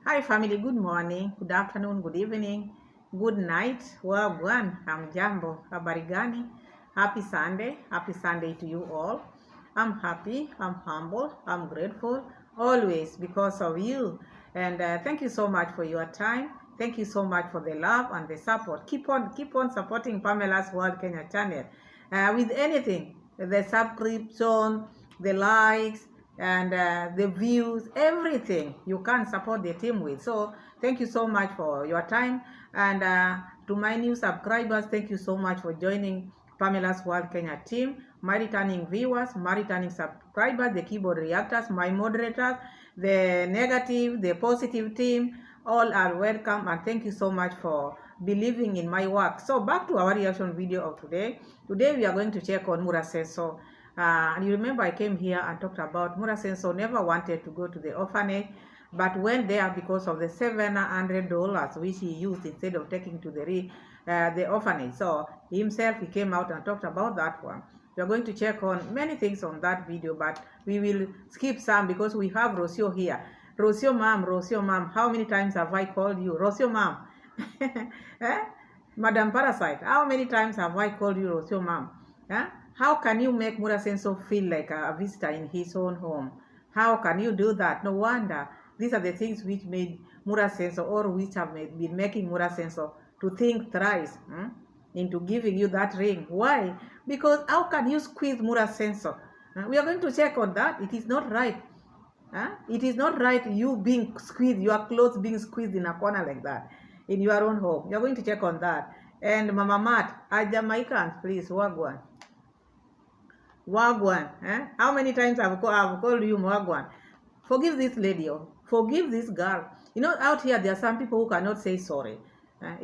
Hi family, good morning, good afternoon, good evening, good night. Wagwan, hamjambo, habari gani? Happy Sunday to you all. I'm happy, I'm humble, I'm grateful, always because of you. And thank you so much for your time. Thank you so much for the love and the support. Keep on supporting Pamela's World Kenya channel with anything, the subscription, the likes, and the views, everything you can support the team with. So thank you so much for your time. And to my new subscribers, thank you so much for joining Pamela's World Kenya team. My returning viewers, my returning subscribers, the keyboard reactors, my moderators, the negative, the positive team, all are welcome, and thank you so much for believing in my work. So back to our reaction video of today. Today we are going to check on Muraso. And you remember I came here and talked about Muraso never wanted to go to the orphanage, but went there because of the $700 which he used instead of taking to the orphanage. So himself, he came out and talked about that one. We are going to check on many things on that video, but we will skip some because we have Rocio here. Rocio ma'am, how many times have I called you? Rocio ma'am. Eh? Madam Parasite, how many times have I called you Rocio ma'am? Eh? How can you make Muraso feel like a visitor in his own home? How can you do that? No wonder. These are the things which made Muraso, or which have been making Muraso to think thrice into giving you that ring. Why? Because how can you squeeze Muraso? We are going to check on that. It is not right. It is not right you being squeezed, your clothes being squeezed in a corner like that in your own home. You're going to check on that. And Mama Matt, Jamaicans, please, Wagwan. Wagwan. How many times I've called you Wagwan? Forgive this lady. Forgive this girl. You know, out here there are some people who cannot say sorry.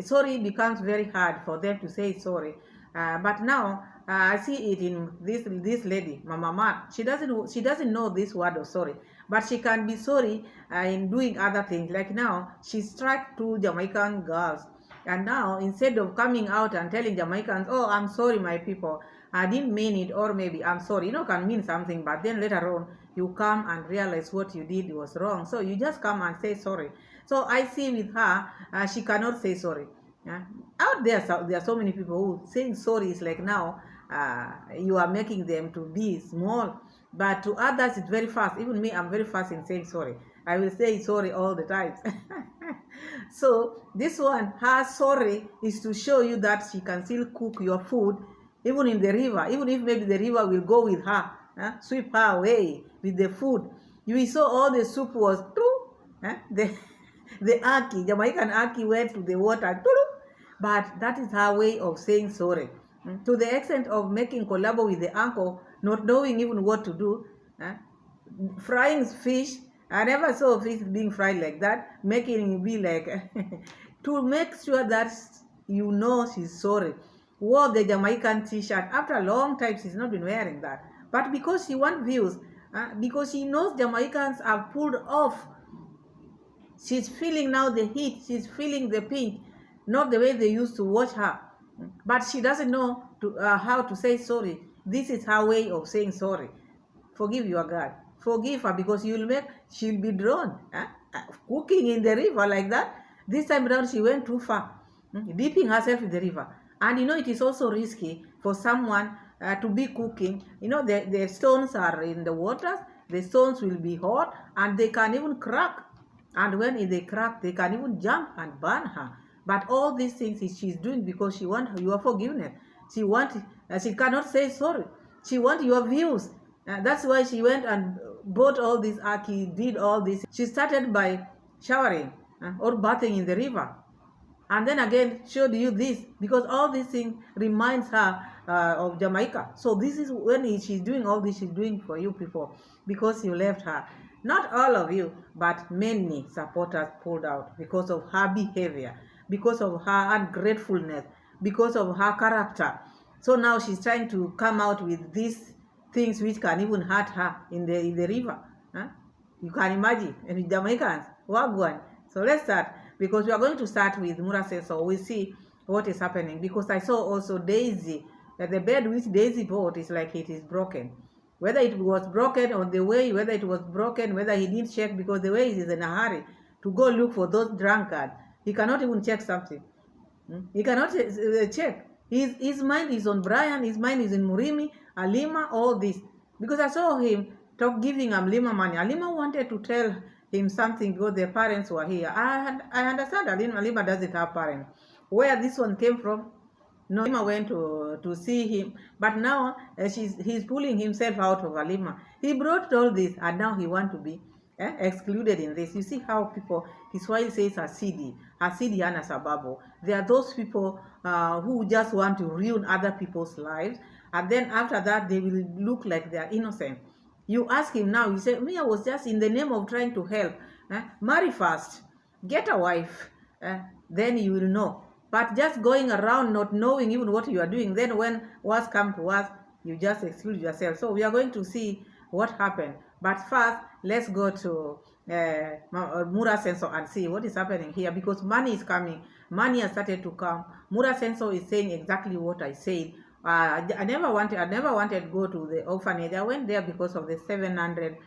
Sorry becomes very hard for them to say sorry. But now I see it in this lady, Mama Matt. She doesn't know this word of sorry, but she can be sorry in doing other things. Like now, she struck two Jamaican girls, and now instead of coming out and telling Jamaicans, "Oh, I'm sorry, my people, I didn't mean it," or maybe "I'm sorry," can mean something, but then later on you come and realize what you did was wrong. So you just come and say sorry. So I see with her, she cannot say sorry. Out there are so many people who saying sorry is like now you are making them to be small, but to others it's very fast. Even me, I'm very fast in saying sorry. I will say sorry all the time. So this one, her sorry is to show you that she can still cook your food even in the river, even if maybe the river will go with her, sweep her away with the food. You saw all the soup was the aki, Jamaican aki went to the water, but that is her way of saying sorry. To the extent of making collabo with the uncle, not knowing even what to do, frying fish. I never saw fish being fried like that, making it be like, to make sure that you know she's sorry. Wore the Jamaican t-shirt. After a long time, she's not been wearing that. But because she wants views, because she knows Jamaicans are pulled off, she's feeling now the heat, she's feeling the pinch, not the way they used to watch her. But she doesn't know how to say sorry. This is her way of saying sorry. Forgive your God. Forgive her, because she'll be drawn. Cooking in the river like that. This time around, she went too far, dipping herself in the river. And it is also risky for someone to be cooking. The stones are in the waters. The stones will be hot, and they can even crack. And when they crack, they can even jump and burn her. But all these things she's doing because she wants your forgiveness. She cannot say sorry. She wants your views. That's why she went and bought all this aki, did all this. She started by showering or bathing in the river. And then again showed you this, because all these things reminds her of Jamaica. So this is when she's doing all this, she's doing for you people, because you left her. Not all of you, but many supporters pulled out because of her behavior, because of her ungratefulness, because of her character. So now she's trying to come out with these things which can even hurt her in the river. You can imagine, and Jamaicans, wagwan. So let's start, because we are going to start with Muraso. So we'll see what is happening, because I saw also Daisy, that the bed which Daisy bought is like it is broken. Whether it was broken on the way, whether it was broken, whether he didn't check, because the way he is in a hurry to go look for those drunkards. He cannot even check something. He cannot check. His mind is on Brian, his mind is in Murimi, Alima, all this. Because I saw him giving Alima money. Alima wanted to tell him something because their parents were here. I understand Alima doesn't have parents. Where this one came from, no, Alima went to see him, but now he's pulling himself out of Alima. He brought all this, and now he wants to be excluded in this. You see how people, Kiswahili says hasidi hana sababu. There are those people who just want to ruin other people's lives, and then after that they will look like they are innocent. You ask him now, you say, me, I was just in the name of trying to help. Marry first, get a wife, then you will know. But just going around not knowing even what you are doing, then when worse come to us, you just exclude yourself. So we are going to see what happened. But first, let's go to Muraso and see what is happening here, because money is coming. Money has started to come. Muraso is saying exactly what I said. I never wanted to go to the orphanage. I went there because of the $700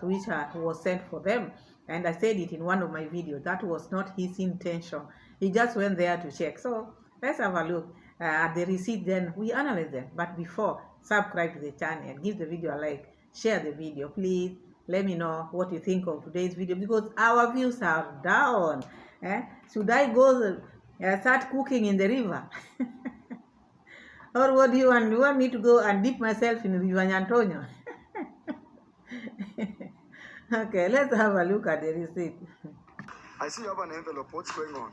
which was sent for them, and I said it in one of my videos. That was not his intention. He just went there to check. So let's have a look at the receipt, then we analyze them. But before, subscribe to the channel, give the video a like, share the video. Please let me know what you think of today's video, because our views are down. Should I go start cooking in the river? Or what do you want? You want me to go and dip myself in River Nyantonyo? Okay, let's have a look at the receipt. I see you have an envelope. What's going on?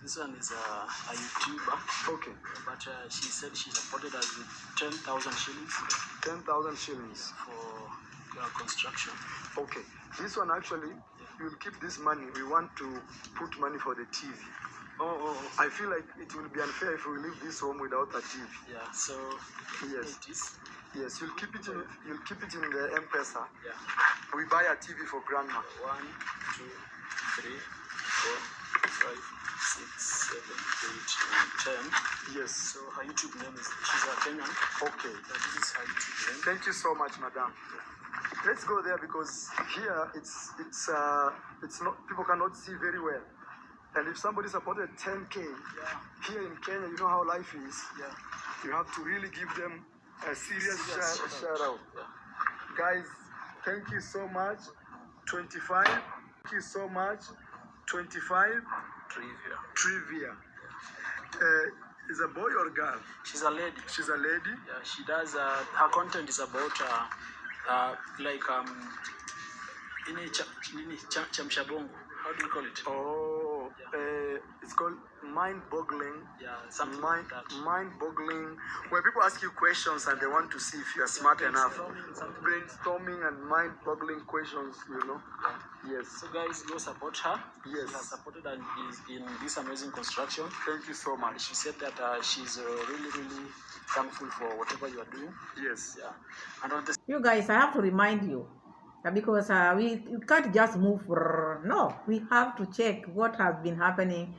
This one is a YouTuber. Okay. But she said she supported us with 10,000 shillings. 10,000 shillings. For construction. Okay. This one actually, you'll keep this money. We want to put money for the TV. Oh. I feel like it will be unfair if we leave this home without a TV. Yeah, so yes. It is. Yes, you'll keep it in the M-Pesa. Yeah. We buy a TV for grandma. 1, 2, 3, 4, 5, 6, 7, 8, 9, 10. Yes. So her YouTube name is, she's a Kenyan. Okay. This is her YouTube name. Thank you so much, madam. Let's go there, because here it's not, people cannot see very well. And if somebody supported 10K here in Kenya, you know how life is. Yeah. You have to really give them a serious shout out. Yeah. Guys, thank you so much. 25. Thank you so much. 25. Trivia. Is a boy or girl? She's a lady. She's a lady. Yeah, she does. Her content is about chamshabongo. How do you call it? Oh, yeah. It's called mind-boggling. Yeah, something like that. Mind-boggling, where people ask you questions and they want to see if you are smart enough. Brainstorming and mind-boggling questions, you know. Yeah. Yes. So guys, go support her. Yes. She has supported and is in this amazing construction. Thank you so much. She said that she's really, really thankful for whatever you are doing. Yes. Yeah. And on this, You guys, I have to remind you, because we can't just move. No, we have to check what has been happening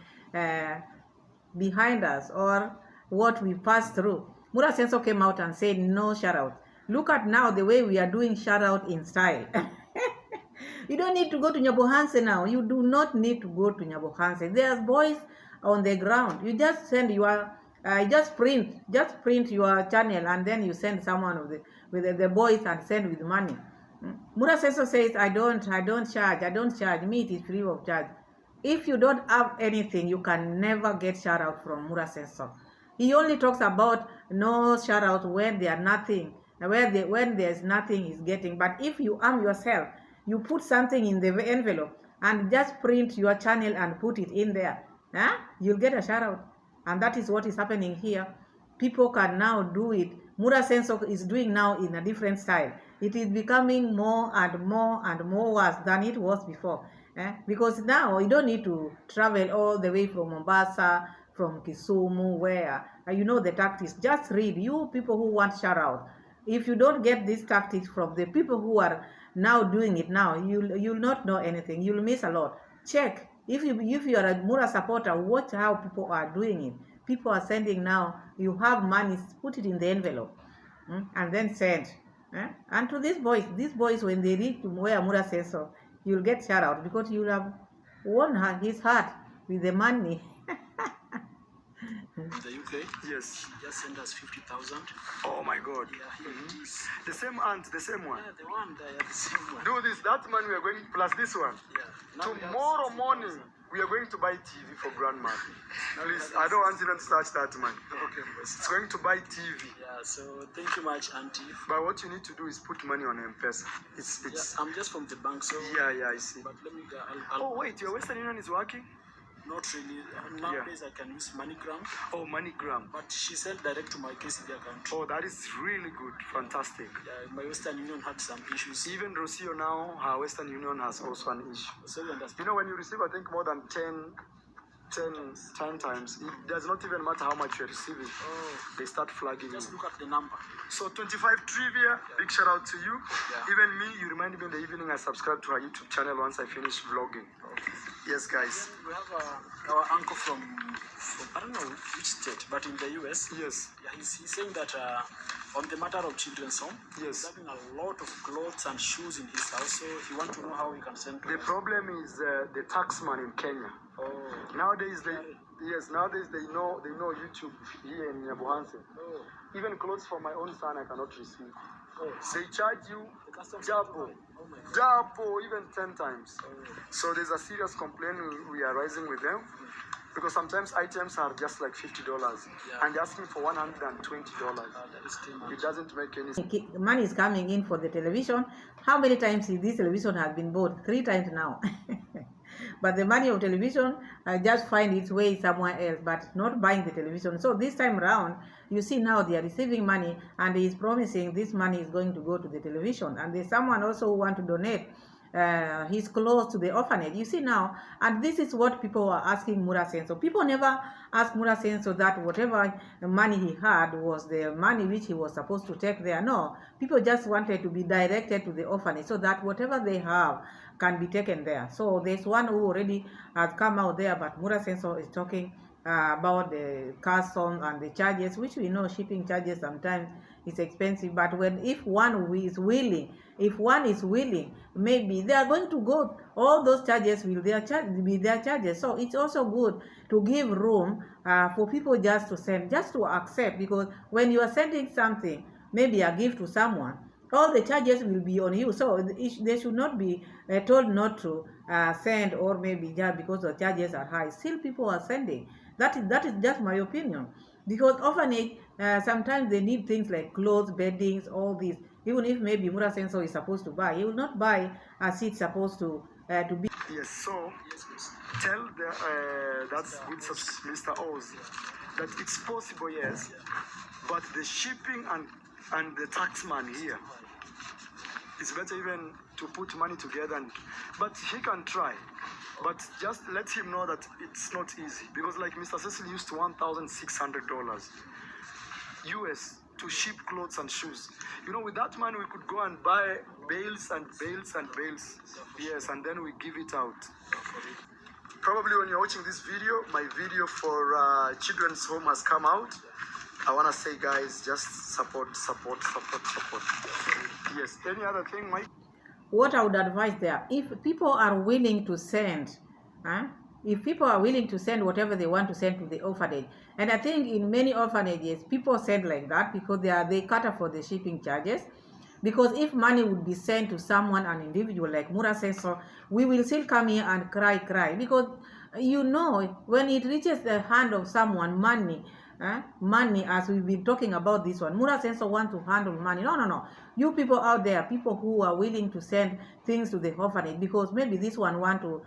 behind us, or what we passed through. Muraso came out and said no shout out. Look at now the way we are doing shout out in style. You don't need to go to Nyabohanse now. You do not need to go to Nyabohanse. There's boys on the ground. You just send your just print your channel, and then you send someone with the boys and send with money. Muraso says, I don't charge. Me, it is free of charge. If you don't have anything, you can never get shout out from Muraso. He only talks about no shout out when there are nothing, when there's nothing he's getting. But if you arm yourself, you put something in the envelope and just print your channel and put it in there, you'll get a shout out. And that is what is happening here. People can now do it. Muraso is doing now in a different style. It is becoming more and more worse than it was before. Because now you don't need to travel all the way from Mombasa, from Kisumu, where you know the tactics. Just read. You people who want shout out, if you don't get these tactics from the people who are now doing it now, you'll not know anything. You'll miss a lot. Check. If you are a Mura supporter, watch how people are doing it. People are sending now. You have money, put it in the envelope, and then send. And to these boys when they reach to where Mura says so, you'll get shout out, because you have won his heart with the money. The UK. Yes. She just sent us 50,000. Oh my God. Yeah, here it is. The same aunt, the same one. Yeah, the one there, the same one. Do this, that money we are going, plus this one. Yeah. Now we have Tomorrow 60,000. morning, we are going to buy TV for grandma. Please, I don't want even to touch that money. Okay, boss. It's going to buy TV. Yeah, so thank you much, Auntie. But what you need to do is put money on M-Pesa. It's. Yeah, I'm just from the bank, so. Yeah, I see. But let me go. I'll Oh wait, your Western Union is working? Not really. Nowadays, I can use MoneyGram, Oh, MoneyGram. but she sent direct to my KCB account. Oh, that is really good. Fantastic. Yeah, my Western Union had some issues. Even Rocio now, her Western Union has also an issue. So you understand? You know, when you receive, I think, more than 10 times, it does not even matter how much you're receiving. Oh, They start flagging you. just look at the number. So 25 trivia, big shout out to you. Yeah. Even me, you remind me in the evening I subscribe to her YouTube channel once I finish vlogging. Yes, guys. We have our uncle from I don't know which state, but in the US. Yes. Yeah, he's saying that on the matter of children's home, Yes. he's having a lot of clothes and shoes in his house, so he wants to know how he can send to The us. problem is the taxman in Kenya. Oh, Nowadays they know YouTube here in Nyabuhanse. oh, Even clothes for my own son I cannot receive. oh. They charge you The customs double, Oh my God. double, even 10 times. Oh. So there's a serious complaint we are raising with them. Because sometimes items are just like $50 Yeah. and they're asking for $120. That is too much. It doesn't make any sense. Money is coming in for the television. How many times this television has been bought? 3 times now. But the money of television just find its way somewhere else, but not buying the television. So this time around, you see now they are receiving money, and he is promising this money is going to go to the television. And there's someone also who want to donate his clothes to the orphanage. You see now, and this is what people are asking Muraso. People never ask Muraso that whatever money he had was the money which he was supposed to take there. No, people just wanted to be directed to the orphanage so that whatever they have can be taken there. So there's one who already has come out there, but Muraso is talking about the custom and the charges, which we know shipping charges sometimes is expensive. But if one is willing, maybe they are going to go. All those charges will be their charges. So it's also good to give room for people just to send, just to accept, because when you are sending something, maybe a gift to someone, all the charges will be on you. So they should not be told not to send, or maybe just because the charges are high. Still, people are sending. That is just my opinion. Because orphanage, sometimes they need things like clothes, beddings, all these. Even if maybe Muraso is supposed to buy, he will not buy as it's supposed to be. Yes, so Yes, please. tell that's good, Mr. Oz, that it's possible, yes, but the shipping and the taxman here, it's better even to put money together, but he can try. But just let him know that it's not easy. Because like Mr. Cecil used $1,600 US to ship clothes and shoes. You know, with that money we could go and buy bales and bales and bales. Yes, and then we give it out. Probably when you're watching this video, my video for children's home has come out. I want to say, guys, just support. Yes, any other thing, Mike? What I would advise there, if people are willing to send, whatever they want to send to the orphanage, and I think in many orphanages people send like that because they cater for the shipping charges. Because if money would be sent to someone, an individual like Muraso, we will still come here and cry, because you know when it reaches the hand of someone, money, as we've been talking about this one, Muraso want to handle money. No. You people out there, people who are willing to send things to the orphanage, because maybe this one want to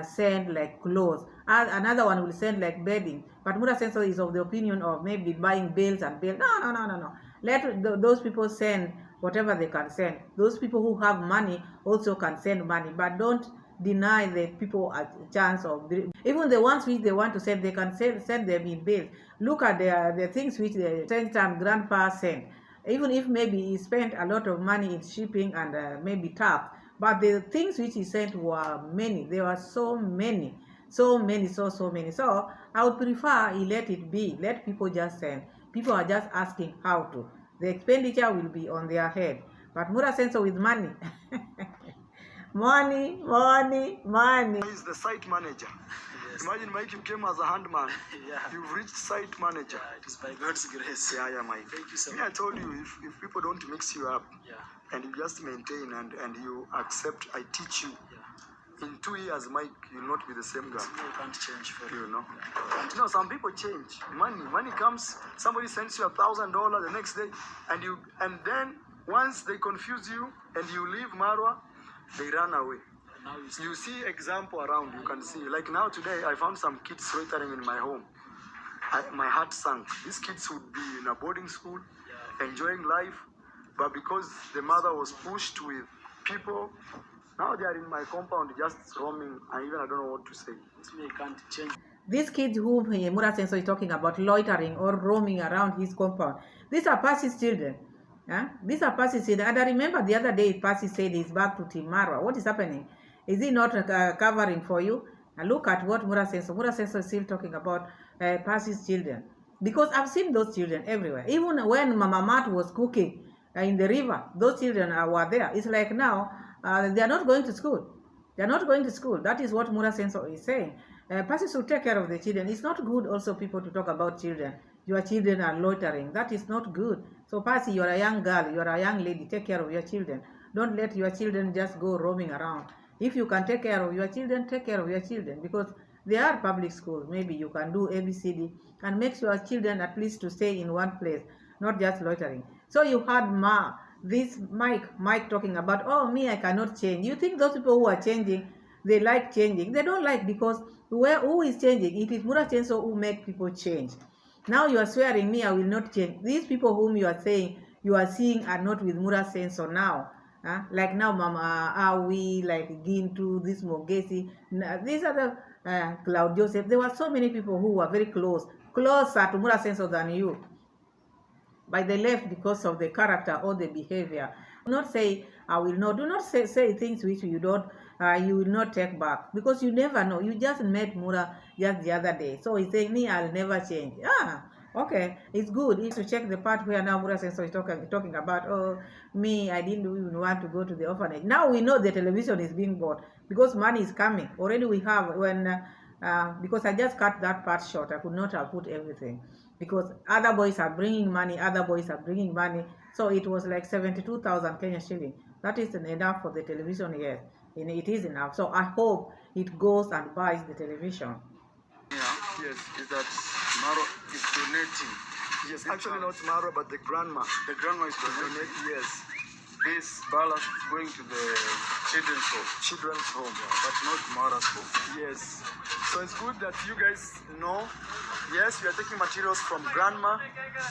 send like clothes, another one will send like bedding, but Muraso is of the opinion of maybe buying bales and bales. No. Let those people send whatever they can send. Those people who have money also can send money, but don't deny the people a chance of even the ones which they want to send, they can send them in bales. Look at the things which the 10-time grandpa sent. Even if maybe he spent a lot of money in shipping and maybe tax, but the things which he sent were many. There were so many. So I would prefer he let it be. Let people just send. People are just asking how to. The expenditure will be on their head. But Muraso with money. Money, money, money. He's the site manager. Yes. Imagine, Mike, you came as a handman. Yeah. You've reached site manager. Yeah, it is by God's grace. Yeah, Mike. Thank you so Me, I much. told you, if people don't mix you up Yeah. and you just maintain and you accept, I teach you. Yeah. In 2 years, Mike, you'll not be the same guy. You can't change for You know. No, some people change. Money comes. Somebody sends you $1,000 the next day, and then once they confuse you and you leave Marwa, they run away. Now You see example around. You can see. Like now today, I found some kids loitering in my home. My heart sank. These kids would be in a boarding school, enjoying life, but because the mother was pushed with people, now they are in my compound just roaming. I don't know what to say. you can't change. These kids whom Muraso is talking about loitering or roaming around his compound, these are Percy's children. These are Percy's children. And I remember the other day Percy said he's back to Team Marwa. What is happening? Is he not covering for you? And look at what Muraso is still talking about Percy's children. Because I've seen those children everywhere. Even when Mama Mat was cooking in the river, those children were there. It's like now they are not going to school. They are not going to school. That is what Muraso is saying. Percy should take care of the children. It's not good also people to talk about children. Your children are loitering. That is not good. So Percy, you are a young girl. You are a young lady. Take care of your children. Don't let your children just go roaming around. If you can take care of your children, take care of your children, because they are public schools. Maybe you can do ABCD and make your children at least to stay in one place, not just loitering. So you had this Mike talking about, oh, me, I cannot change. You think those people who are changing, they like changing? They don't like, because who is changing? It is Muraso who make people change. Now you are swearing me, I will not change. These people whom you are saying you are seeing are not with Muraso now. Like now, Mama Awi, like Gintu, this Mogesi, these are the Cloud Joseph. There were so many people who were very closer to Muraso than you. But they left because of the character or the behavior. Do not say, I will not. Do not say things which you don't, you will not take back, because you never know. You just met Mura just the other day. So he's saying, me, I'll never change. Okay, it's good. It's to check the part where now Muraso is talking about, oh, me, I didn't even want to go to the orphanage. Now we know the television is being bought because money is coming. Already we have, because I just cut that part short. I could not have put everything, because other boys are bringing money, So it was like 72,000 Kenya shilling. That isn't enough for the television yet. It is enough. So I hope it goes and buys the television. Yes, is that Marwa is donating. Yes, actually not Marwa, but the grandma. The grandma is donating. Yes, This ballast is going to the children's home, children's home. but not Mara's home. Yes. So it's good that you guys know. Yes, we are taking materials from grandma,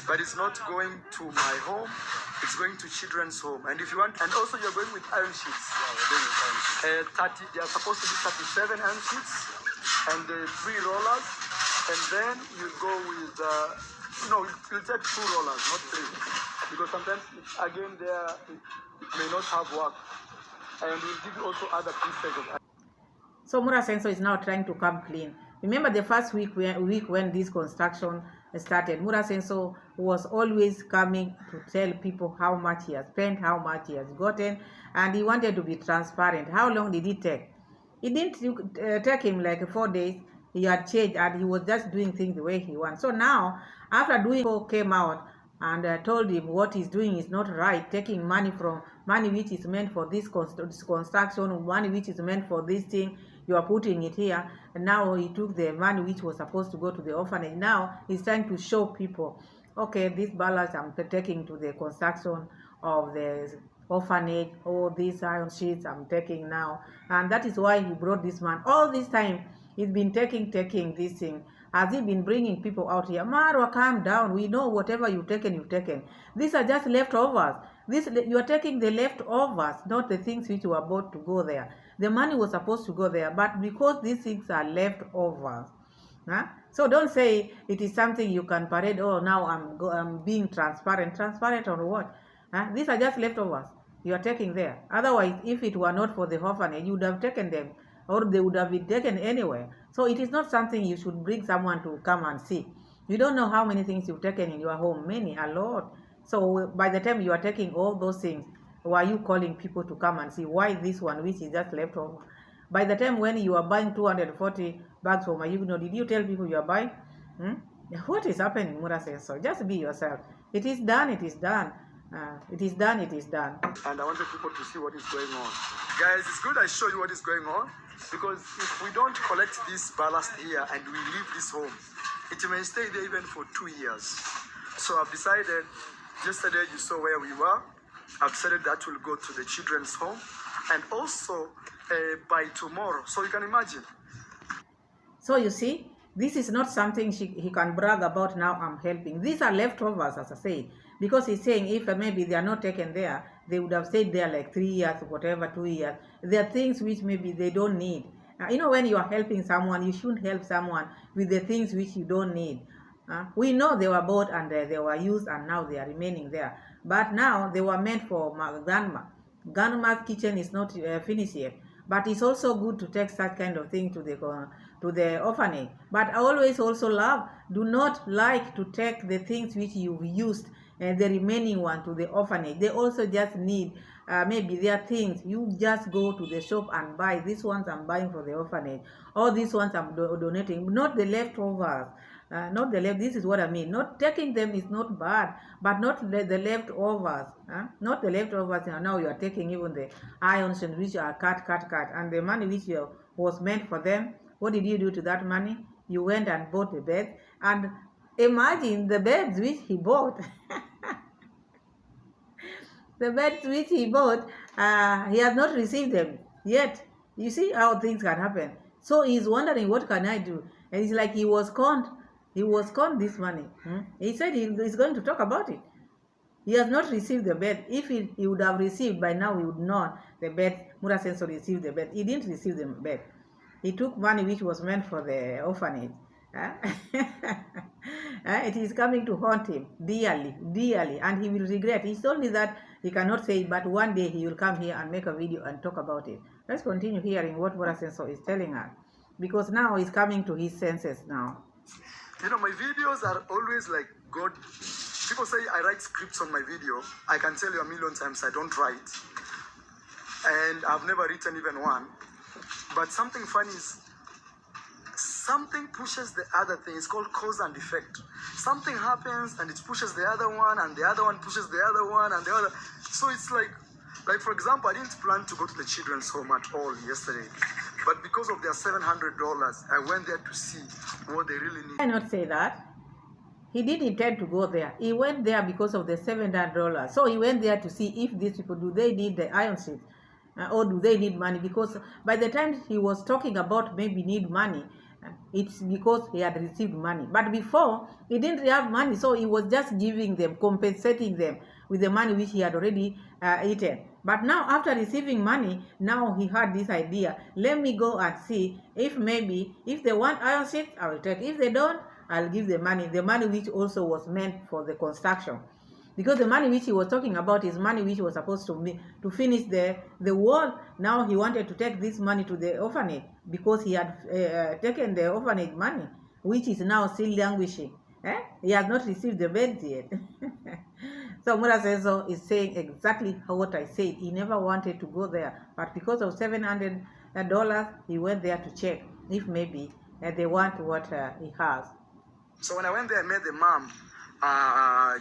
but it's not going to my home. It's going to children's home. And if you want, and also you're going with iron sheets. Yeah, we're doing it on 30. They are supposed to be 37 iron sheets and 3 rollers. And then you go with you'll take 2 rollers, not 3, because sometimes again it may not have work. And we'll give you also other pieces of. So Muraso is now trying to come clean. Remember the first week when this construction started, Muraso was always coming to tell people how much he has spent, how much he has gotten, and he wanted to be transparent. How long did it take? It didn't take him like 4 days. He had changed and he was just doing things the way he wants. So now, after came out and told him what he's doing is not right, taking money which is meant for this construction, money which is meant for this thing, you are putting it here. And now he took the money which was supposed to go to the orphanage. Now he's trying to show people, okay, this balance I'm taking to the construction of the orphanage, all these iron sheets I'm taking now. And that is why he brought this man. All this time he's been taking this thing. Has he been bringing people out here? Marwa, calm down. We know whatever you've taken. These are just leftovers. You are taking the leftovers, not the things which were about to go there. The money was supposed to go there, but because these things are leftovers, so don't say it is something you can parade. Oh, now I'm being transparent. Transparent on what? These are just leftovers you are taking there. Otherwise, if it were not for the orphanage, you would have taken them, or they would have been taken anywhere. So it is not something you should bring someone to come and see. You don't know how many things you've taken in your home. Many, a lot. So by the time you are taking all those things, were you calling people to come and see why this one which is just left over? By the time when you are buying 240 bags for Mayugno, did you tell people you are buying? What is happening, Muraso? So just be yourself. It is done, it is done. It is done, it is done. And I wanted people to see what is going on. Guys, it's good I show you what is going on, because if we don't collect this ballast here and we leave this home, it may stay there even for 2 years. So I've decided, yesterday you saw where we were, I've decided that will go to the children's home, and also by tomorrow. So you can imagine. So you see, this is not something he can brag about. Now I'm helping. These are leftovers, as I said, because he's saying if maybe they are not taken there, they would have stayed there like 3 years, whatever, 2 years. There are things which maybe they don't need. You know, when you are helping someone, you shouldn't help someone with the things which you don't need. We know they were bought and they were used and now they are remaining there. But now they were meant for grandma. Grandma's kitchen is not finished yet. But it's also good to take such kind of thing to the orphanage. But I always also do not like to take the things which you've used and the remaining one to the orphanage. They also just need maybe their things. You just go to the shop and buy. These ones I'm buying for the orphanage. All these ones I'm donating. Not the leftovers. Not the left. This is what I mean. Not taking them is not bad, but not the leftovers. Not the leftovers. Now you are taking even the irons which are cut, and the money which was meant for them. What did you do to that money? You went and bought the bed, and imagine the beds which he bought. The beds which he bought, he has not received them yet. You see how things can happen. So he's wondering, what can I do? And it's like he was conned. He was conned this money. He said he's going to talk about it. He has not received the bed. If he would have received, by now we would know the bed. Muraso received the bed. He didn't receive the bed. He took money which was meant for the orphanage. It is coming to haunt him dearly, and he will regret. He told me that he cannot say it, but one day he will come here and make a video and talk about it. Let's continue hearing what Muraso is telling us, because now he's coming to his senses now. You know, my videos are always like God. People say I write scripts on my video. I can tell you a million times I don't write. And I've never written even one. But something funny is, something pushes the other thing. It's called cause and effect. Something happens and it pushes the other one, and the other one pushes the other one, and the other. So it's like for example, I didn't plan to go to the children's home at all yesterday. But because of their $700, I went there to see what they really need. I cannot say that. He did intend to go there. He went there because of the $700. So he went there to see if these people, do they need the iron sheet? Or do they need money? Because by the time he was talking about maybe need money, it's because he had received money. But before, he didn't have money, so he was just giving them, compensating them with the money which he had already eaten. But now, after receiving money, now he had this idea, let me go and see if maybe, if they want iron sheets, I will take. If they don't, I'll give the money which also was meant for the construction. Because the money which he was talking about is money which was supposed to finish the wall. Now he wanted to take this money to the orphanage because he had taken the orphanage money, which is now still languishing. He has not received the beds yet. So Muraso is saying exactly what I said. He never wanted to go there, but because of $700, he went there to check if maybe they want what he has. So when I went there, I met the mom.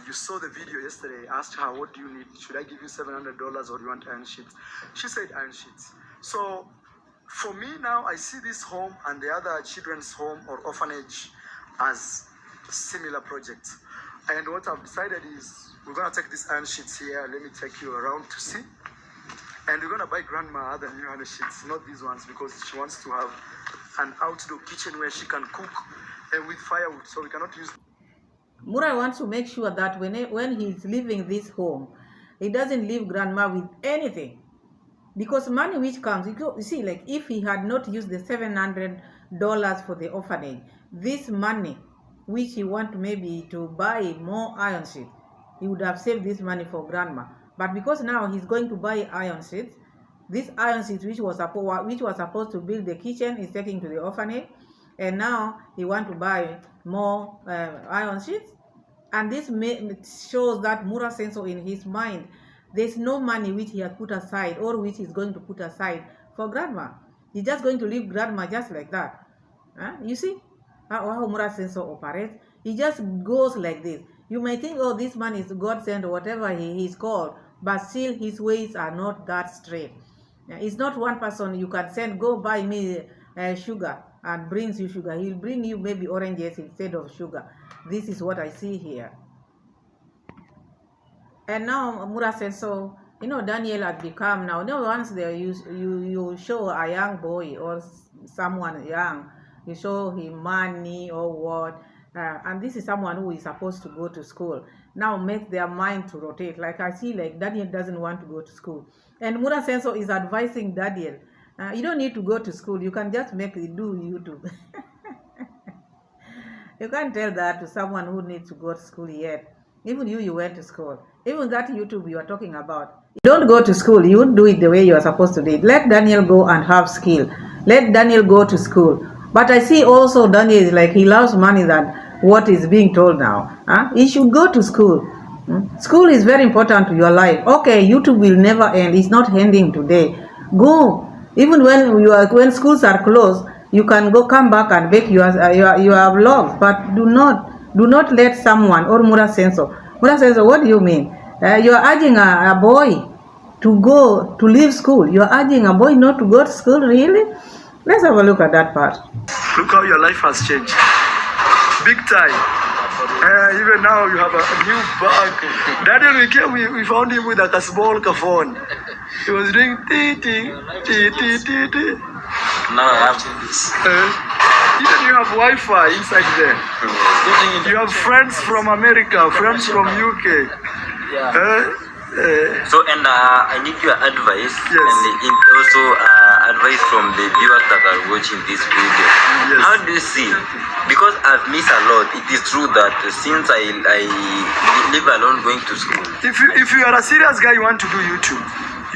You saw the video yesterday. I asked her, what do you need? Should I give you $700 or do you want iron sheets? She said iron sheets. So for me now, I see this home and the other children's home or orphanage as similar projects. And what I've decided is we're going to take these iron sheets here. Let me take you around to see. And we're going to buy grandma other new iron sheets, not these ones, because she wants to have an outdoor kitchen where she can cook with firewood, so we cannot use. Mura wants to make sure that when he's leaving this home, he doesn't leave grandma with anything. Because money which comes, you see, like if he had not used the $700 for the orphanage, this money which he want maybe to buy more iron sheets, he would have saved this money for grandma. But because now he's going to buy iron sheets, this iron sheets which was supposed to build the kitchen is taking to the orphanage, and now he want to buy more iron sheets. And this shows that Muraso in his mind There's no money which he has put aside or which he's going to put aside for grandma. He's just going to leave grandma just like that. You see how Muraso operates? He just goes like this. You may think, oh, this man is God sent or whatever he is called, but still his ways are not that straight. It's not one person you can send, go buy me sugar and brings you sugar. He'll bring you maybe oranges instead of sugar. This is what I see here. And now Muraso, Daniel has become now. Once there you show a young boy or someone young, you show him money or what, and this is someone who is supposed to go to school. Now make their mind to rotate. Like I see, like Daniel doesn't want to go to school, and Muraso is advising Daniel, you don't need to go to school. You can just do YouTube. You can't tell that to someone who needs to go to school yet. Even you went to school. Even that YouTube you are talking about. You don't go to school. You won't do it the way you are supposed to do it. Let Daniel go and have skill. Let Daniel go to school. But I see also Daniel is like he loves money than what is being told now. He should go to school. School is very important to your life. Okay, YouTube will never end. It's not ending today. Go. Even when schools are closed, you can come back and make your vlogs. But do not let someone or Muraso, what do you mean? You are urging a boy to leave school. You are urging a boy not to go to school, really? Let's have a look at that part. Look how your life has changed. Big time. Even now you have a new bag. Daniel, we found him with a small phone. He was doing tee. Now I have this. Even you have Wi-Fi inside there. You have friends from America, friends from UK. Yeah. So I need your advice, yes, and also advice from the viewers that are watching this video. Yes. How do you see? Because I've missed a lot. It is true that since I live alone going to school. If you are a serious guy, you want to do YouTube,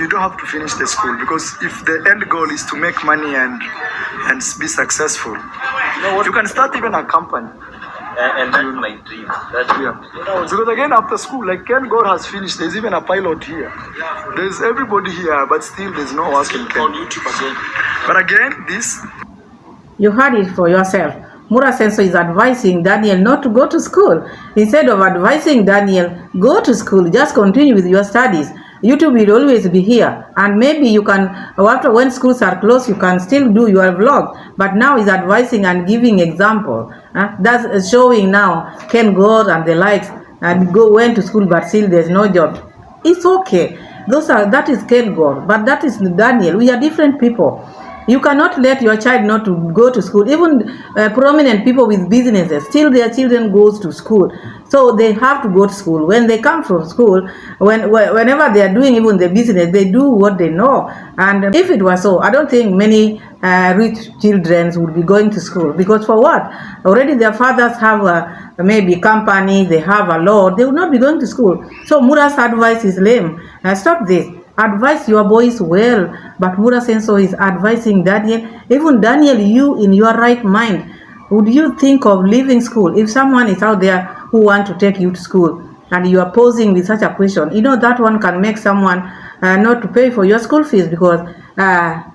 you don't have to finish the school, because if the end goal is to make money and be successful, you can start even a company. And that's my dream. Because again, after school, like Ken God has finished, there's even a pilot here. There's everybody here, but still there's no work in Ken. On YouTube again. But again, this... You heard it for yourself. Muraso is advising Daniel not to go to school. Instead of advising Daniel, go to school, just continue with your studies. YouTube will always be here, and maybe you can, after when schools are closed, you can still do your vlog. But now he's advising and giving example. That's showing now Ken God and the likes and went to school, but still there's no job. It's okay. That is Ken God, but that is Daniel. We are different people. You cannot let your child not to go to school. Even prominent people with businesses, still their children goes to school. So they have to go to school. When they come from school, whenever they are doing even the business, they do what they know. And if it was so, I don't think many rich children would be going to school. Because for what? Already their fathers have maybe company, they have a law. They will not be going to school. So Mura's advice is lame. Stop this. Advise your boys well, but Muraso is advising Daniel. Even Daniel, you in your right mind, would you think of leaving school? If someone is out there who want to take you to school and you are posing with such a question, that one can make someone not to pay for your school fees, because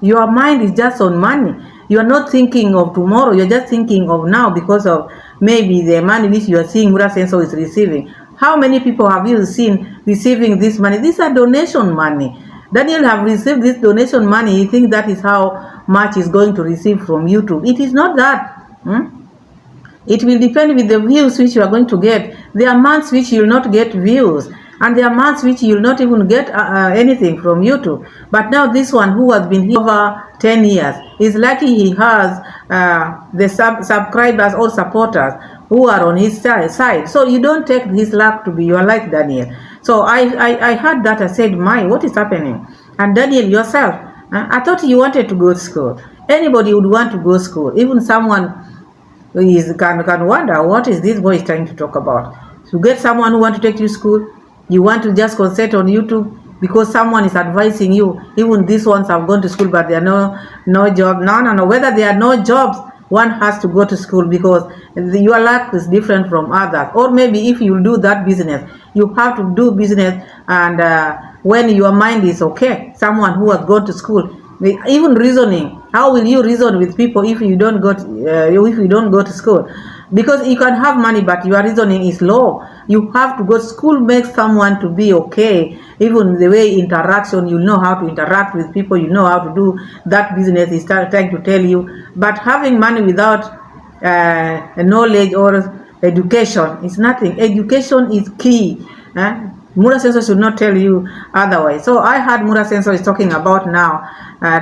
your mind is just on money. You are not thinking of tomorrow, you're just thinking of now, because of maybe the money which you are seeing Muraso is receiving. How many people have you seen receiving this money? These are donation money. Daniel have received this donation money. He thinks that is how much he's going to receive from YouTube. It is not that. It will depend with the views which you are going to get. There are months which you will not get views, and there are months which you will not even get anything from YouTube. But now this one, who has been here over 10 years, is lucky he has the subscribers or supporters who are on his side. So you don't take his luck to be your life, Daniel. So I heard that. I said, what is happening? And Daniel, yourself, I thought you wanted to go to school. Anybody would want to go to school. Even someone who can wonder, what is this boy trying to talk about? To get someone who want to take you to school, you want to just concentrate on YouTube because someone is advising you. Even these ones have gone to school, but there are no job. No. Whether there are no jobs, one has to go to school because your life is different from others. Or maybe if you do that business, you have to do business, and when your mind is okay, someone who has gone to school, even reasoning, how will you reason with people if you don't go to school? Because you can have money, but your reasoning is low. You have to go to school, make someone to be okay. Even the way interaction, you know how to interact with people, you know how to do that business is trying to tell you. But having money without knowledge or education is nothing. Education is key. Muraso should not tell you otherwise. So I heard Muraso is talking about now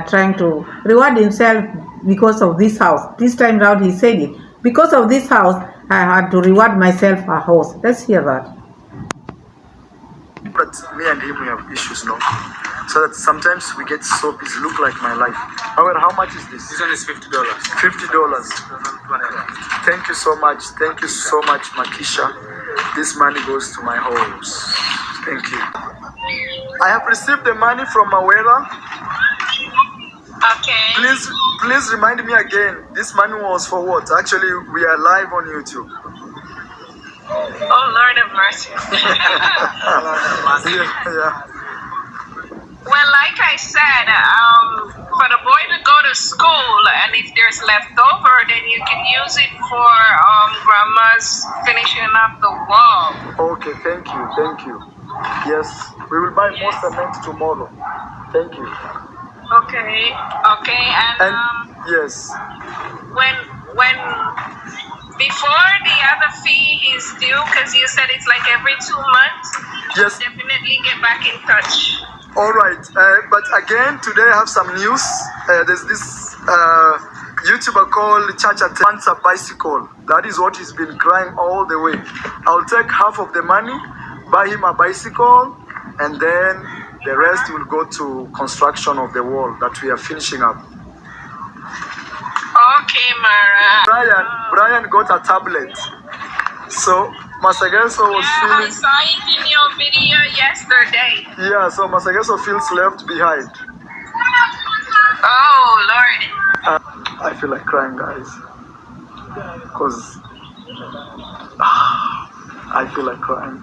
trying to reward himself because of this house. This time round he said it. Because of this house, I had to reward myself a house. Let's hear that. But me and him, we have issues now. So that sometimes we get so busy, look like my life. However, how much is this? This one is $50. $50. Thank you so much. Thank you so much, Makisha. This money goes to my house. Thank you. I have received the money from Mawera. Okay. Please remind me again. This money was for what? Actually, we are live on YouTube. Oh, Lord of mercy. Yeah. Well, like I said, for the boy to go to school, and if there's leftover, then you can use it for grandma's finishing up the wall. Okay, thank you. Yes, we will buy more cement tomorrow. Thank you. Okay, and yes. when before the other fee is due, because you said it's like every 2 months. Yes. Definitely get back in touch. All right, but again today I have some news. There's this YouTuber called Chacha wants a bicycle. That is what he's been crying all the way. I'll take half of the money, buy him a bicycle, and then the rest will go to construction of the wall that we are finishing up. Okay, Mara. Brian got a tablet. So Masageso was feeling... I saw it in your video yesterday. Yeah, so Masageso feels left behind. Oh, Lord. I feel like crying, guys. Because... I feel like crying.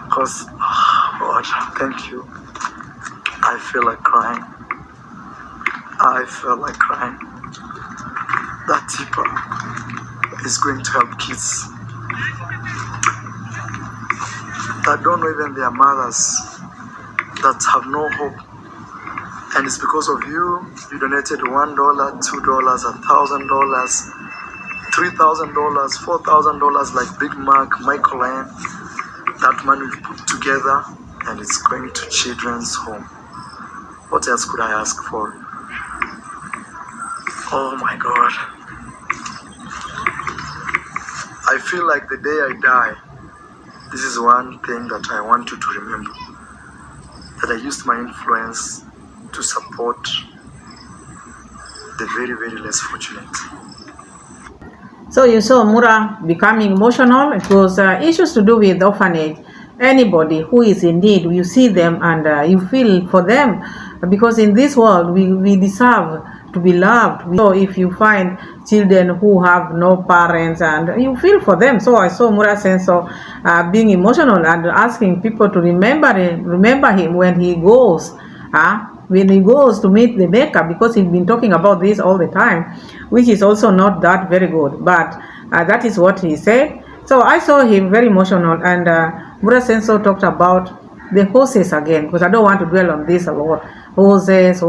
Because... God, thank you. I feel like crying. I feel like crying. That tipper is going to help kids that don't know even their mothers, that have no hope. And it's because of you. You donated $1, $2, $1,000, $3,000, $4,000 like Big Mac, Michael Ann. That money we've put together, and it's going to children's home. What else could I ask for? Oh my God. I feel like the day I die, this is one thing that I want you to remember. That I used my influence to support the very, very less fortunate. So you saw Mura becoming emotional. It was issues to do with orphanage. Anybody who is in need, you see them and you feel for them, because in this world we deserve to be loved. So if you find children who have no parents, and you feel for them. So I saw Mura's sense of being emotional and asking people to remember him when he goes. When he goes to meet the Maker, because he's been talking about this all the time, which is also not that very good, but that is what he said. So I saw him very emotional, and Mura Senso talked about the horses again, because I don't want to dwell on this a lot. Horses,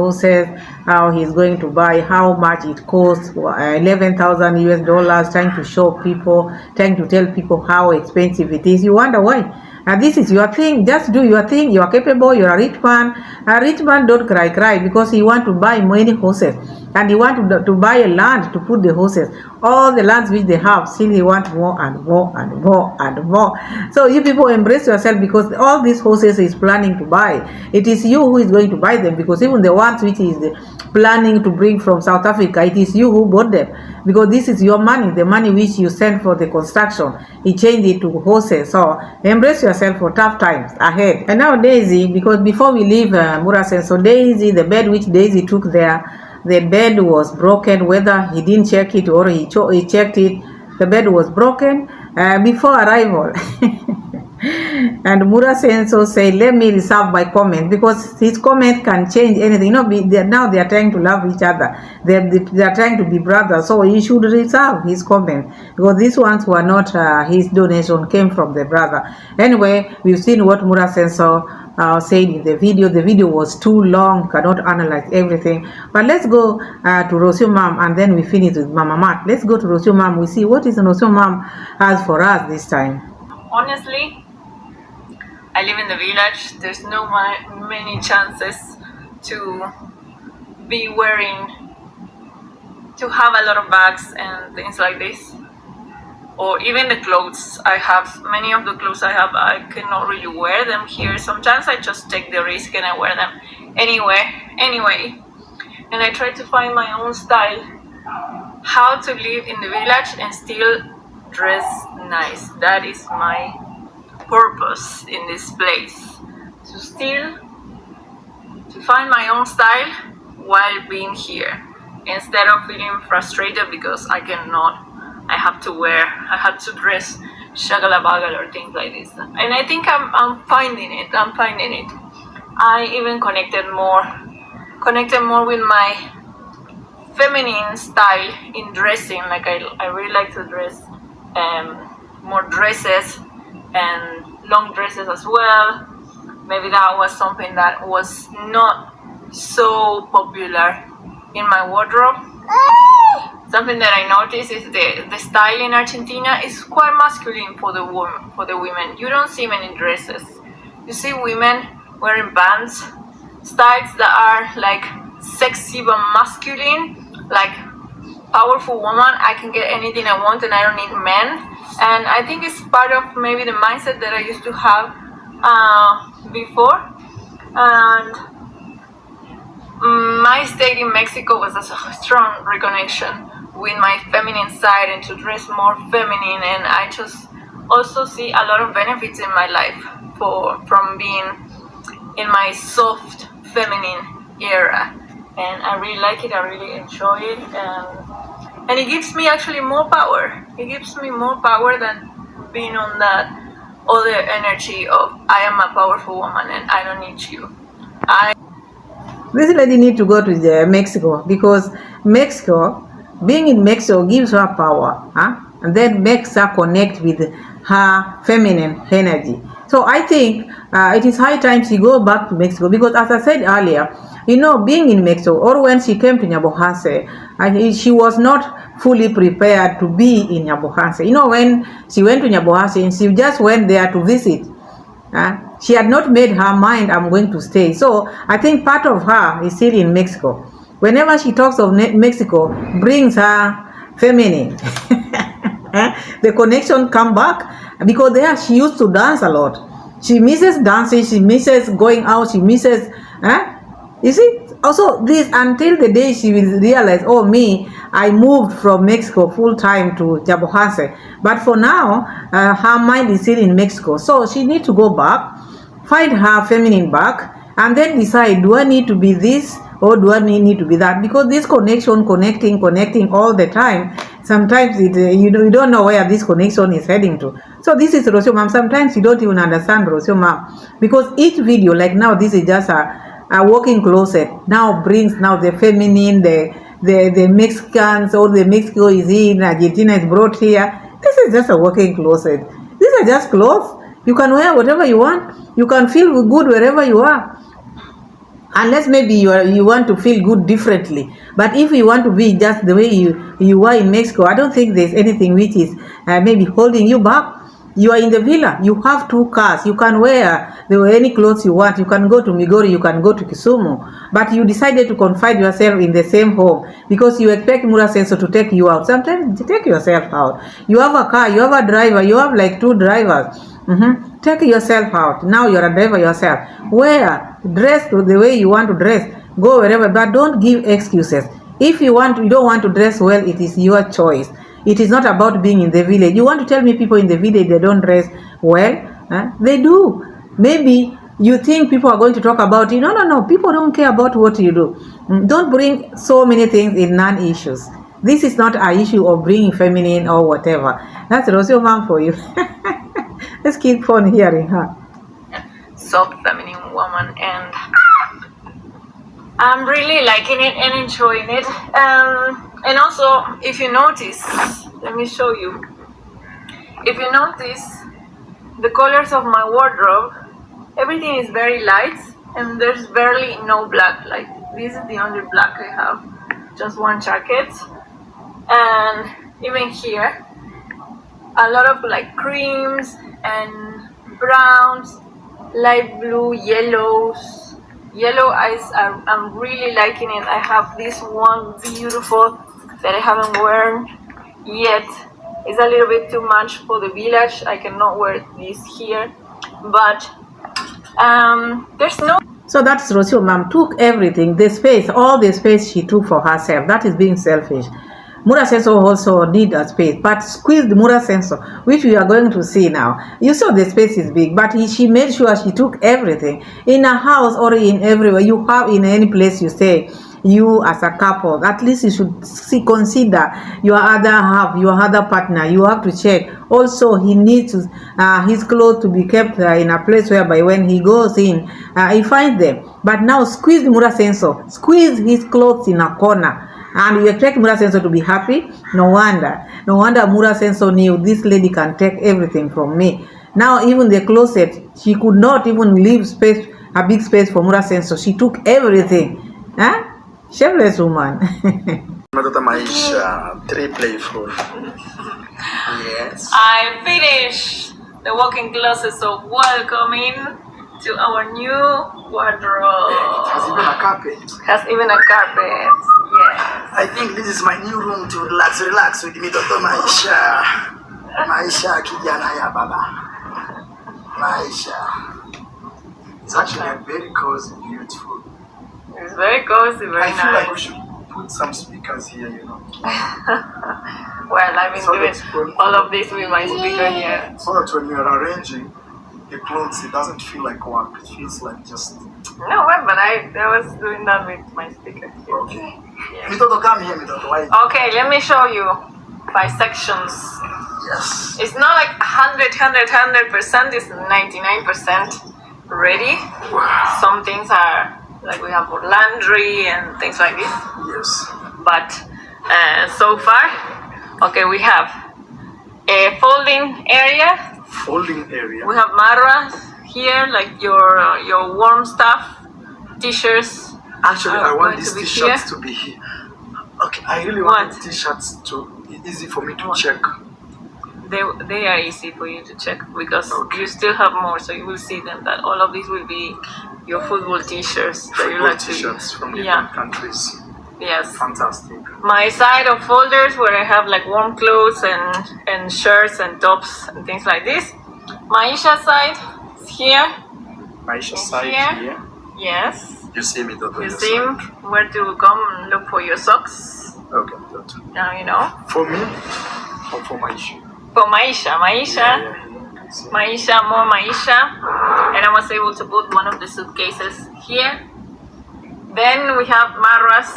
how he's going to buy, how much it costs, $11,000 US, trying to show people, trying to tell people how expensive it is. You wonder why. This is your thing. Just do your thing. You are capable. You are a rich man. A rich man don't cry because he want to buy many horses, and he want to buy a land to put the horses. All the lands which they have, still he want more and more and more and more. So you people embrace yourself, because all these horses is planning to buy. It is you who is going to buy them, because even the ones which is planning to bring from South Africa, it is you who bought them, because this is your money, the money which you sent for the construction. He changed it to horses. So embrace yourself for tough times ahead. And now Daisy, because before we leave Murasen, so Daisy, the bed which Daisy took there, the bed was broken, whether he didn't check it or he checked it. The bed was broken before arrival. And Muraso said, let me reserve my comment, because his comment can change anything. You know, now they are trying to love each other. They are trying to be brothers. So he should reserve his comment, because these ones were not his donation, came from the brother. Anyway, we've seen what Muraso said in the video. The video was too long, cannot analyze everything. But let's go to Rocio Mom, and then we finish with Mama Mat. Let's go to Rocio Mom. We see what is Rocio Mom has for us this time. Honestly, I live in the village. There's no many chances to be wearing, to have a lot of bags and things like this. Or even the clothes I have, many of the clothes I have, I cannot really wear them here. Sometimes I just take the risk and I wear them anyway. And I try to find my own style, how to live in the village and still dress nice. That is my purpose in this place, to find my own style while being here, instead of feeling frustrated because I have to dress shagala-bagal or things like this. And I think I'm finding it. I even connected more with my feminine style in dressing. Like I really like to dress more dresses and long dresses as well. Maybe that was something that was not so popular in my wardrobe. Something that I noticed is the style in Argentina is quite masculine for the women. You don't see many dresses. You see women wearing bands, styles that are like sexy but masculine, like powerful woman. I can get anything I want and I don't need men. And I think it's part of maybe the mindset that I used to have before. And my stay in Mexico was a strong reconnection with my feminine side and to dress more feminine. And I just also see a lot of benefits in my life from being in my soft feminine era. And I really like it. I really enjoy it. And it gives me actually more power. It gives me more power than being on that other energy of I am a powerful woman and I don't need you. This lady need to go to Mexico, because being in Mexico gives her power, and then makes her connect with her feminine energy. So I think it is high time she go back to Mexico, because as I said earlier, you know, being in Mexico, or when she came to Nyabohanse, she was not fully prepared to be in Nyabohanse. You know, when she went to Nyabohanse, she just went there to visit. She had not made her mind, I'm going to stay. So I think part of her is still in Mexico. Whenever she talks of Mexico, brings her feminine. The connection come back, because there she used to dance a lot. She misses dancing, she misses going out, she misses, you see, also this, until the day she will realize, oh me, I moved from Mexico full time to Nyabohanse. But for now, her mind is still in Mexico. So she needs to go back, find her feminine back, and then decide, do I need to be this or do I need to be that? Because this connecting all the time, sometimes you don't know where this connection is heading to. So this is Rocio Mom. Sometimes you don't even understand Rocio Mom, because each video, like now, this is just a walk-in closet. Now brings the feminine, the Mexicans, or the Mexico is in, Argentina is brought here. This is just a walk-in closet. These are just clothes. You can wear whatever you want. You can feel good wherever you are. Unless maybe you want to feel good differently. But if you want to be just the way you are in Mexico, I don't think there's anything which is maybe holding you back. You are in the villa. You have 2 cars. You can wear any clothes you want. You can go to Migori. You can go to Kisumu. But you decided to confine yourself in the same home because you expect Muraso to take you out. Sometimes you take yourself out. You have a car. You have a driver. You have like 2 drivers. Take yourself out. Now you're a driver yourself. Dress the way you want to dress. Go wherever, but don't give excuses. If you don't want to dress well, it is your choice. It is not about being in the village. You want to tell me people in the village they don't dress well? They do. Maybe you think people are going to talk about you. No. People don't care about what you do. Don't bring so many things in non-issues. This is not an issue of bringing feminine or whatever. That's Rocio mom for you. Let's keep on hearing her. Soft feminine woman, and I'm really liking it and enjoying it. And also, if you notice, let me show you. If you notice, the colors of my wardrobe, everything is very light, and there's barely no black. Like, this is the only black I have. Just one jacket, and even here, a lot of like creams and browns, light blue, yellows. Yellow eyes, I'm really liking it. I have this one beautiful that I haven't worn yet. It's a little bit too much for the village. I cannot wear this here, but there's no. So that's Rocio mom took everything, the space, all the space she took for herself. That is being selfish. Muraso also need a space, but squeezed Muraso, which we are going to see now. You saw the space is big, but she made sure she took everything. In a house or in everywhere, you have in any place you stay, you as a couple, at least you should consider your other half, your other partner. You have to check. Also, he needs his clothes to be kept in a place whereby when he goes in, he finds them. But now squeeze Muraso, squeeze his clothes in a corner. And you expect Muraso to be happy? No wonder. No wonder Muraso knew this lady can take everything from me. Now even the closet, she could not even leave space, a big space for Muraso. She took everything. Huh? Shameless woman. Matoto maisha, 3 playful. Yes. I finished the walk-in closet, so welcoming to our new wardrobe. It has even a carpet. Has even a carpet. Yes. I think this is my new room to relax with Mitoto maisha. Maisha kijana ya baba. Maisha. It's actually a very cozy, beautiful. It's very cozy, very I feel nice. like we should put some speakers here, you know. Well, I've been So doing that's good. all of this with my speaker here. So that when you're arranging the clothes, it doesn't feel like work. It feels like just... No, well, but I was doing that with my speaker here. Okay. Mitoto, come here, Mitoto. Why? Okay, let me show you by sections. Yes. It's not like 100%, it's 99% ready. Some things are, like we have for laundry and things like this. Yes. But so far, okay, we have a folding area. Folding area. We have Marwa here, like your warm stuff, t-shirts. Actually, I want going these to be t-shirts here. to be here. Okay, I really want What? the t-shirts to easy for me to What? check. They are easy for you to check because Okay. you still have more, so you will see them. That all of these will be your football t-shirts that you Football like to t-shirts from different Yeah. countries. Yes. Fantastic. My side of folders where I have like warm clothes and shirts and tops and things like this. Maisha side is here. Maisha It's side here. here. Yes. You see me, Toto. You your see side. where to come and look for your socks. Okay, Toto. Now you know. For me or for Maisha? For Maisha. Yeah. Maisha, more Maisha, and I was able to put one of the suitcases here. Then we have Marwa's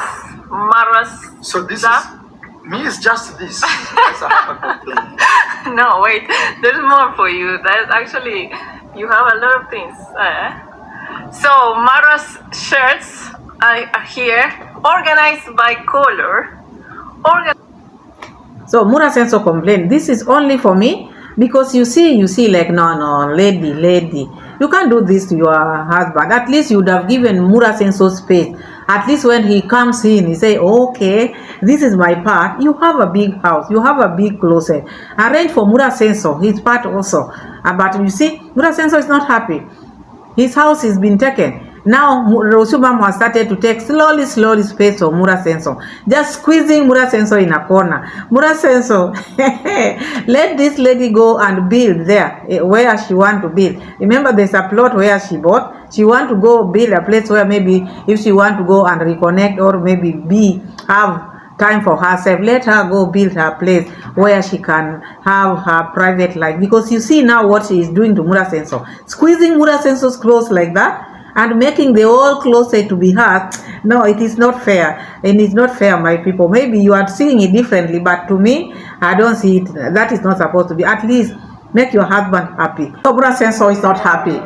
So this stuff. is me. Is just this. That's a half a complaint. No, wait, there's more for you. That's actually, you have a lot of things. So Marwa's shirts are here, organized by color. So Muraso complained, this is only for me because you see like no lady, you can't do this to your husband. At least you would have given Muraso space. At least when he comes in, he say, okay, this is my part. You have a big house, you have a big closet. Arrange for Muraso his part also. But you see, Muraso is not happy. His house has been taken. Now Rocio has started to take slowly space for Muraso, just squeezing Muraso in a corner. Muraso, let this lady go and build there where she want to build. Remember, there's a plot where she bought. She want to go build a place where maybe if she want to go and reconnect or maybe have time for herself, let her go build her place where she can have her private life. Because you see now what she is doing to Muraso, squeezing Muraso's clothes like that. and making the whole closet to be hers. No, it is not fair. And it's not fair, my people. Maybe you are seeing it differently, but to me, I don't see it. That is not supposed to be. At least make your husband happy. Cobra Sensor is not happy.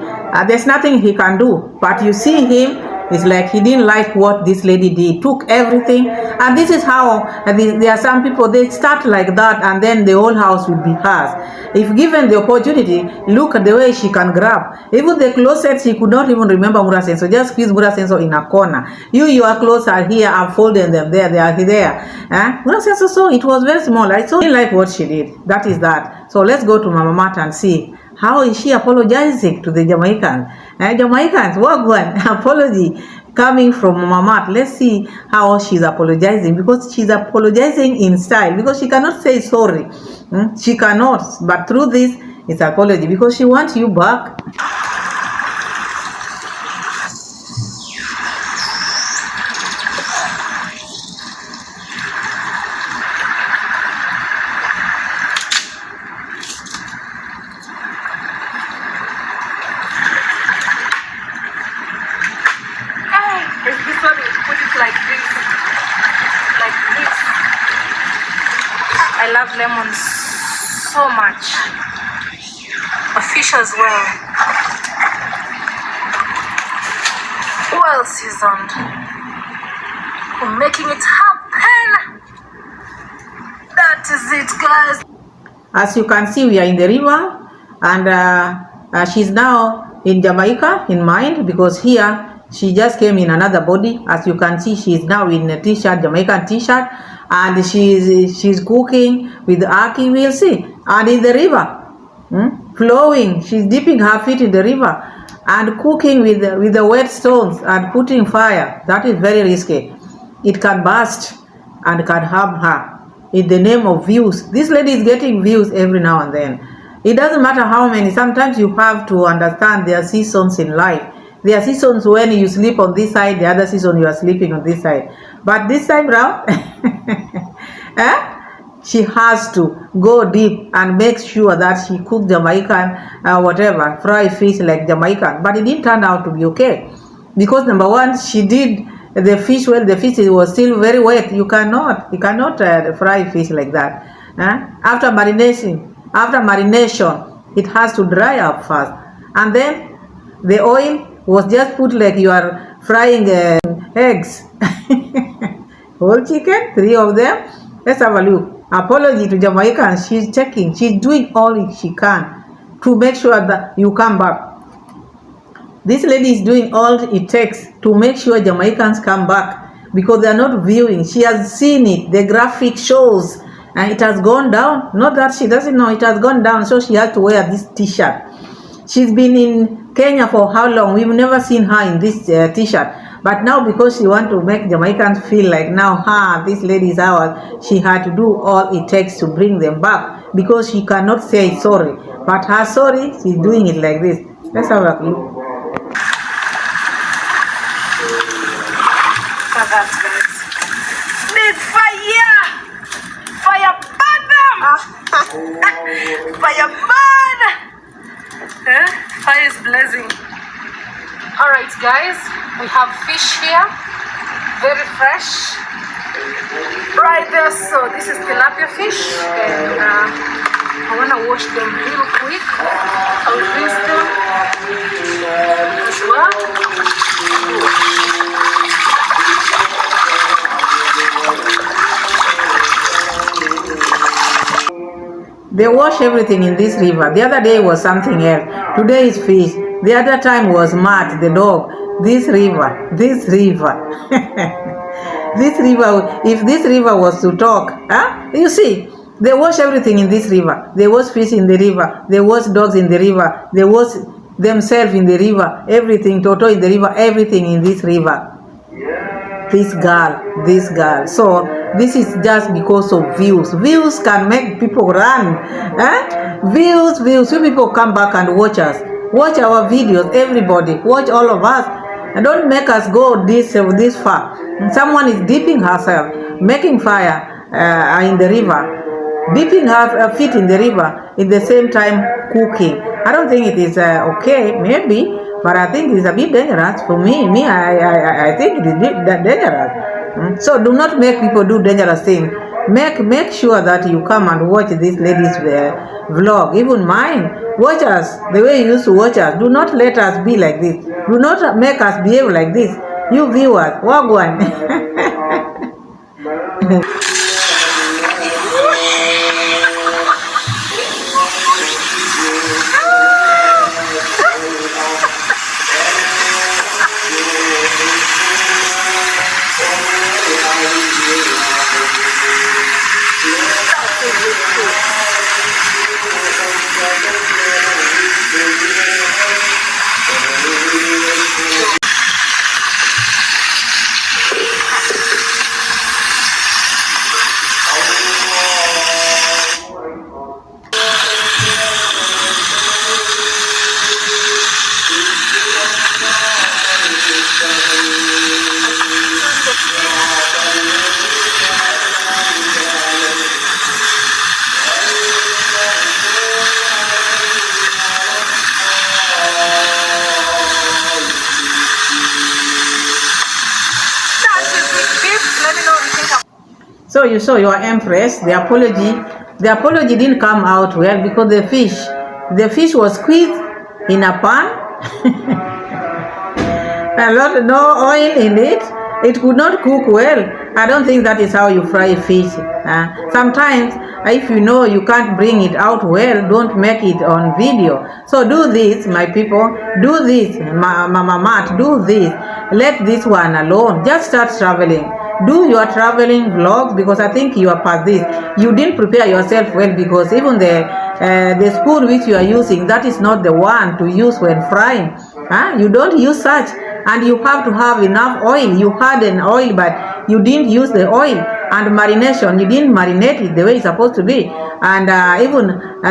There's nothing he can do. But you see him, it's like he didn't like what this lady did. Took everything. And this is how there are some people, they start like that, and then the whole house will be hers. If given the opportunity, look at the way she can grab. Even the closet, she could not even remember Muraso. So just squeeze Muraso in a corner. Your clothes are here, I'm folding them there, they are there. Muraso, so it was very small. I didn't like what she did. That is that. So let's go to Mama Martha and see how is she apologizing to the Jamaicans. Jamaicans, what one apology coming from Mama Martha. Let's see how she's apologizing, because she's apologizing in style, because she cannot say sorry. She cannot, but through this, it's apology, because she wants you back. I love lemons so much. A fish as well. Well seasoned. We're making it happen. That is it, guys. As you can see, we are in the river, and she's now in Jamaica in mind, because here she just came in another body. As you can see, she's now in a t-shirt, Jamaican t-shirt, and she's cooking with Aki, we'll see, and in the river, flowing. She's dipping her feet in the river and cooking with the wet stones and putting fire. That is very risky. It can burst and can harm her in the name of views. This lady is getting views every now and then. It doesn't matter how many. Sometimes you have to understand there are seasons in life. There are seasons when you sleep on this side, the other season you are sleeping on this side. But this time round, she has to go deep and make sure that she cooked Jamaican, whatever, fry fish like Jamaican. But it didn't turn out to be okay. Because number one, she did the fish, well, the fish was still very wet. You cannot fry fish like that. After marination, it has to dry up first. And then the oil was just put like you are frying eggs. Whole chicken, 3 of them. Let's have a look. Apology to Jamaicans. She's checking. She's doing all she can to make sure that you come back. This lady is doing all it takes to make sure Jamaicans come back, because they are not viewing. She has seen it. The graphic shows, and it has gone down. Not that she doesn't know, it has gone down, so she has to wear this t-shirt. She's been in Kenya for how long? We've never seen her in this t-shirt. But now, because she wants to make Jamaicans feel like now, this lady is ours, she had to do all it takes to bring them back, because she cannot say sorry. But her sorry, she's doing it like this. Let's have a look. Need fire! Fire burn them! Fire burn! Fire is blazing. Alright guys, we have fish here, very fresh, right there. So this is tilapia fish, and I want to wash them real quick. I'll rinse them as well. They wash everything in this river. The other day was something else. Today is fish. The other time was Matt, the dog. This river. This river, if this river was to talk, you see, they wash everything in this river. They wash fish in the river. They wash dogs in the river. They wash themselves in the river. Everything, Toto in the river, everything in this river. This girl. So this is just because of views. Views can make people run. Views. You people come back and watch us. Watch our videos, everybody. Watch all of us. And don't make us go this far. Someone is dipping herself, making fire in the river, dipping her feet in the river, at the same time cooking. I don't think it is okay, maybe, But I think it's a bit dangerous for me. I think it is dangerous. So do not make people do dangerous things. Make sure that you come and watch this lady's vlog. Even mine. Watch us the way you used to watch us. Do not let us be like this. Do not make us behave like this. You viewers, wagwan. So you saw your empress. The apology didn't come out well because the fish was squeezed in a pan. No oil in it. It could not cook well. I don't think that is how you fry fish. Sometimes, if you know you can't bring it out well, don't make it on video. So do this, my people. Do this, Mama Mat. Do this. Let this one alone. Just start traveling. Do your traveling vlogs, because I think you are past this. You didn't prepare yourself well, because even the spoon which you are using, that is not the one to use when frying. You don't use such, and you have to have enough oil. You had an oil, but you didn't use the oil. And marination, you didn't marinate it the way it's supposed to be. And even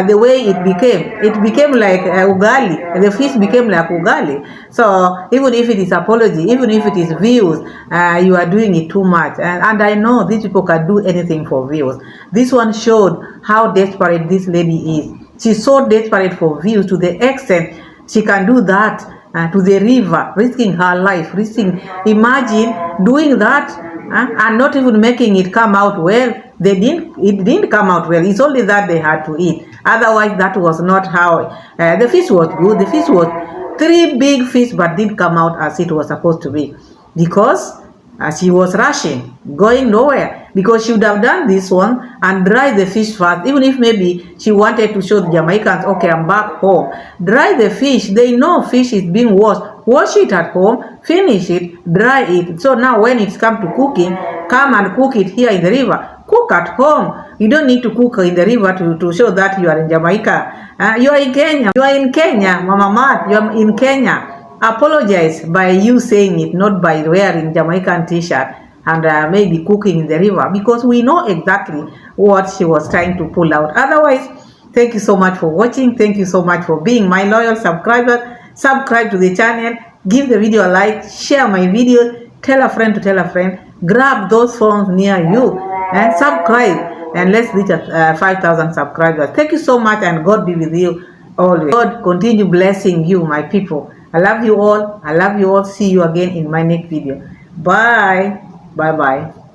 the way it became like ugali. The fish became like ugali. So even if it is apology, even if it is views, you are doing it too much. And I know these people can do anything for views. This one showed how desperate this lady is. She's so desperate for views to the extent she can do that to the river, risking her life. Imagine doing that and not even making it come out well. It didn't come out well. It's only that they had to eat. Otherwise, that was not how. The fish was good. The fish was 3 big fish, but didn't come out as it was supposed to be, because she was rushing, going nowhere, because she would have done this one and dry the fish first. Even if maybe she wanted to show the Jamaicans, okay, I'm back home. Dry the fish. They know fish is being washed. Wash it at home, finish it, dry it. So now when it's come to cooking, come and cook it here in the river. Cook at home. You don't need to cook in the river to show that you are in Jamaica. You are in Kenya. You are in Kenya, Mama Mat. You are in Kenya. Apologize by you saying it, not by wearing Jamaican t-shirt and maybe cooking in the river, because we know exactly what she was trying to pull out. Otherwise, thank you so much for watching. Thank you so much for being my loyal subscriber. Subscribe to the channel, give the video a like, share my video, tell a friend to tell a friend, grab those phones near you and subscribe, and let's reach 5,000 subscribers. Thank you so much, and God be with you always. God continue blessing you, my people. I love you all. I love you all. See you again in my next video. Bye. Bye-bye.